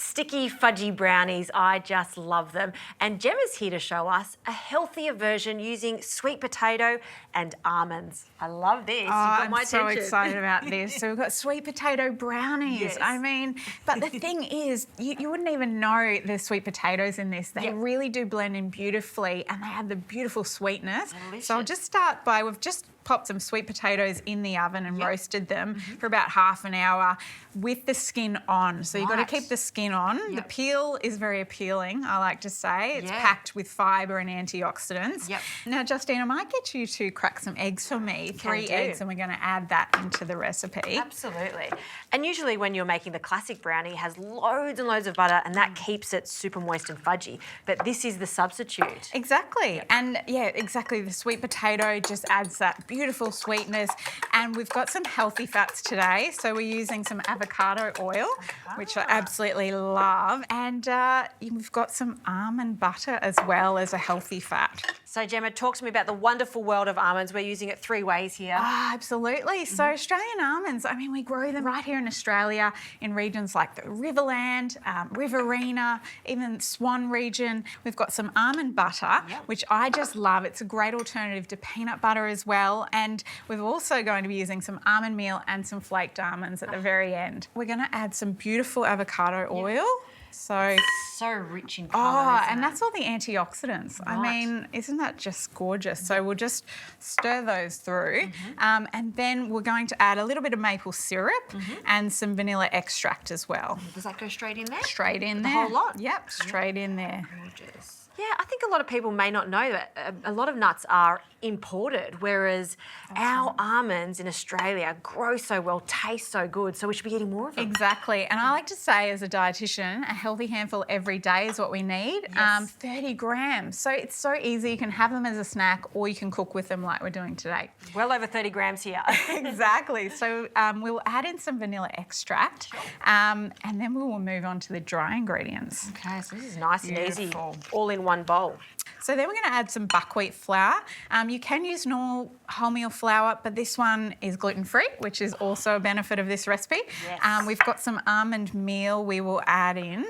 sticky, fudgy brownies. I just love them. And Jemma's here to show us a healthier version using sweet potato and almonds. I love this. You've got my attention. I'm so excited about this. So we've got sweet potato brownies. Yes. I mean, but the thing is, you wouldn't even know there's sweet potatoes in this. They really do blend in beautifully and they have the beautiful sweetness. Delicious. So I'll just start by, we've just popped some sweet potatoes in the oven and roasted them for about half an hour with the skin on. So you've got to keep the skin on. The peel is very appealing, I like to say. It's packed with fibre and antioxidants. Now, Justine, I might get you to crack some eggs for me, 3 eggs, and we're going to add that into the recipe. Absolutely. And usually when you're making the classic brownie, it has loads and loads of butter and that keeps it super moist and fudgy. But this is the substitute. Exactly. And yeah, exactly. The sweet potato just adds that beautiful sweetness. And we've got some healthy fats today. So we're using some avocado oil, which I absolutely love. And we've got some almond butter as well as a healthy fat. So Jemma, talk to me about the wonderful world of almonds. We're using it 3 ways here. Absolutely. So Australian almonds, I mean, we grow them right here in Australia in regions like the Riverland, Riverina, even Swan region. We've got some almond butter, which I just love. It's a great alternative to peanut butter as well. And we're also going to be using some almond meal and some flaked almonds at the very end. We're going to add some beautiful avocado oil. So rich in colour. And that's all the antioxidants. Right. I mean, isn't that just gorgeous? So we'll just stir those through. And then we're going to add a little bit of maple syrup and some vanilla extract as well. Does that go straight in there? Straight in there. The whole lot? Yep, straight in there. Gorgeous. Yeah, I think a lot of people may not know that a lot of nuts are imported, whereas our almonds in Australia grow so well, taste so good, so we should be eating more of them. Exactly. And I like to say as a dietitian, a healthy handful every day is what we need. 30 grams. So it's so easy. You can have them as a snack or you can cook with them like we're doing today. Well over 30 grams here. Exactly. So we'll add in some vanilla extract and then we will move on to the dry ingredients. Okay, so this is nice and easy, all in one bowl. So then we're going to add some buckwheat flour. You can use normal wholemeal flour, but this one is gluten-free, which is also a benefit of this recipe. Yes. We've got some almond meal we will add in.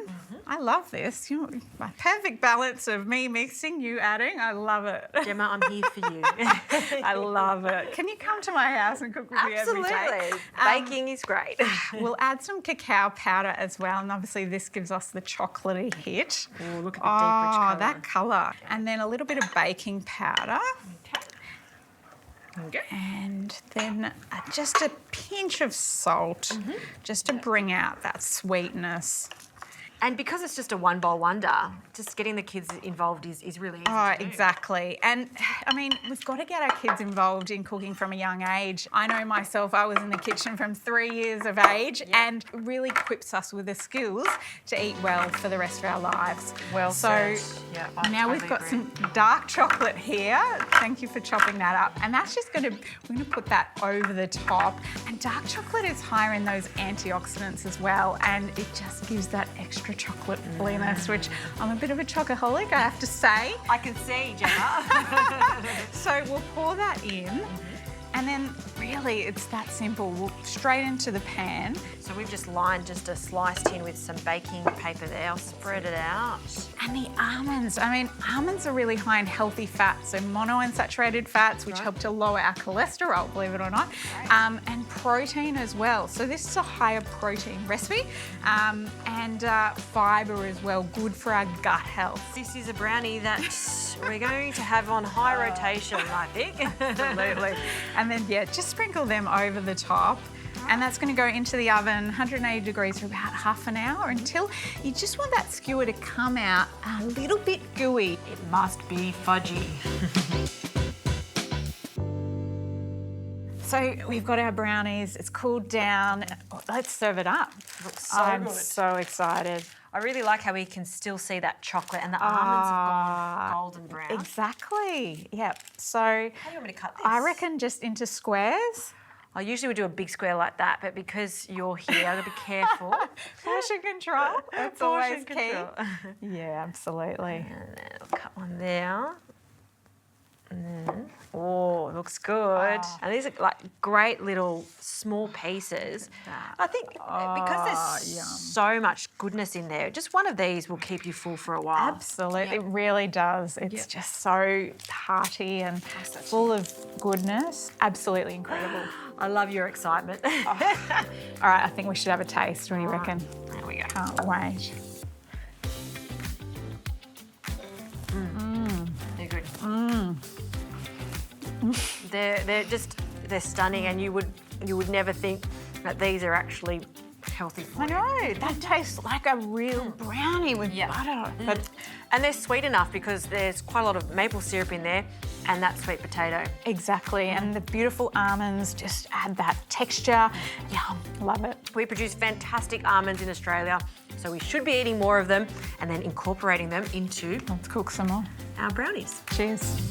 I love this. You know, my perfect balance of me mixing, you adding. I love it. Gemma, I'm here for you. I love it. Can you come to my house and cook with me every day? Absolutely. Baking is great. We'll add some cacao powder as well, and obviously this gives us the chocolatey hit. Oh, look at the deep, rich colour. That colour. And then a little bit of baking powder. And then just a pinch of salt, just to bring out that sweetness. And because it's just a one bowl wonder, just getting the kids involved is really easy to do. Exactly. And I mean, we've got to get our kids involved in cooking from a young age. I know myself, I was in the kitchen from 3 years of age and it really equips us with the skills to eat well for the rest of our lives. Well so yeah, now we've got some dark chocolate here. Thank you for chopping that up. And that's just we're going to put that over the top. And dark chocolate is higher in those antioxidants as well. And it just gives that extra chocolate fullness, which I'm a bit of a chocoholic, I have to say. I can see, Jemma. So we'll pour that in. And then really it's that simple. We'll straight into the pan. So we've just lined just a sliced tin with some baking paper there. I'll spread it out. And the almonds, I mean, almonds are really high in healthy fats, so monounsaturated fats, which help to lower our cholesterol, believe it or not, and protein as well. So this is a higher protein recipe and fibre as well, good for our gut health. This is a brownie that we're going to have on high rotation, I think. Absolutely. And then, just sprinkle them over the top. And that's going to go into the oven, 180 degrees for about half an hour until you just want that skewer to come out a little bit gooey. It must be fudgy. So we've got our brownies, it's cooled down. Let's serve it up. Looks so I'm good. so excited. I really like how we can still see that chocolate and the almonds have gone golden brown. Exactly, yep. So How do you want me to cut this? I reckon just into squares. I usually would do a big square like that, but because you're here, I've got to be careful. Portion control, that's always key. Control. Yeah, absolutely. And then I'll cut one there. Oh, it looks good. And these are like great little small pieces. I think because there's so much goodness in there, just one of these will keep you full for a while. Absolutely, it really does. It's just so hearty and full of goodness. Absolutely incredible. I love your excitement. All right, I think we should have a taste. What do you reckon? There we go. Can't wait. They're good. They're stunning, and you would never think that these are actually healthy for I you. know, that tastes like a real brownie with butter. And they're sweet enough because there's quite a lot of maple syrup in there and that sweet potato. Exactly, and the beautiful almonds just add that texture. Yum, love it. We produce fantastic almonds in Australia, so we should be eating more of them and then incorporating them into Let's cook some more. our brownies. Cheers.